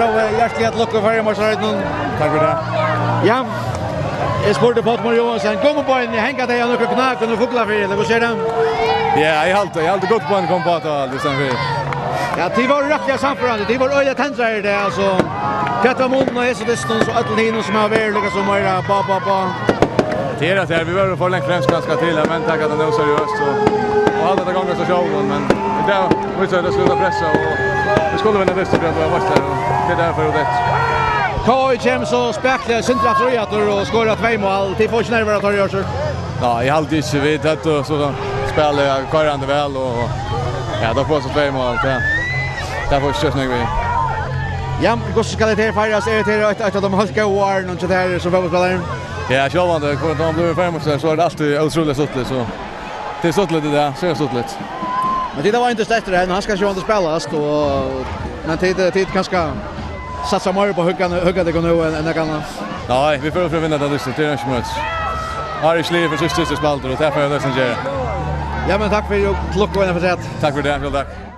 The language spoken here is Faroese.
Fróða, hjärtligt att lucka för matchen. Tack för det. Ja. Jag spurte på Otmar Johansson, kom på en hänga dig och några knack och fåglar för det. Vad säger du? Ja, jag har alltid gått på en kom på att det sen för. Ja, det var rättliga samförande. Det var öliga tändrar det alltså. Katta munnen och så distans och Adelino som har varit liksom som är ba. Det är det vi behöver få länge främst ganska till men tack att det är seriöst och alla det gånger så showen men det måste det sluta pressa och det skulle vinna det så det var vart det är därför det. Kai James och spekla centra Fróða och skora 2 mål. Det får inte nerver att ta gör så. Ja, jag alltid inte vet att så spelar Karande väl och ja, då får så 2 mål ja. Där får jag snägga vi. Ja, hur ska det firas ett av de halka år och så där som fotbollsspelare. Ja, jag var det kommer de blir framåt så är det alltid otroligt suttet så det är suttet det där, så är suttet. Men det var inte större än han ska ju inte spela och men tid kanske satsa mer på hugga det går nu än det kan. Nej, vi får vinna det så det är inte möts. Har ju sliv för sista spalter och därför är det som gör. Ja, men tack för att lucka och för det. Tack för det, tack.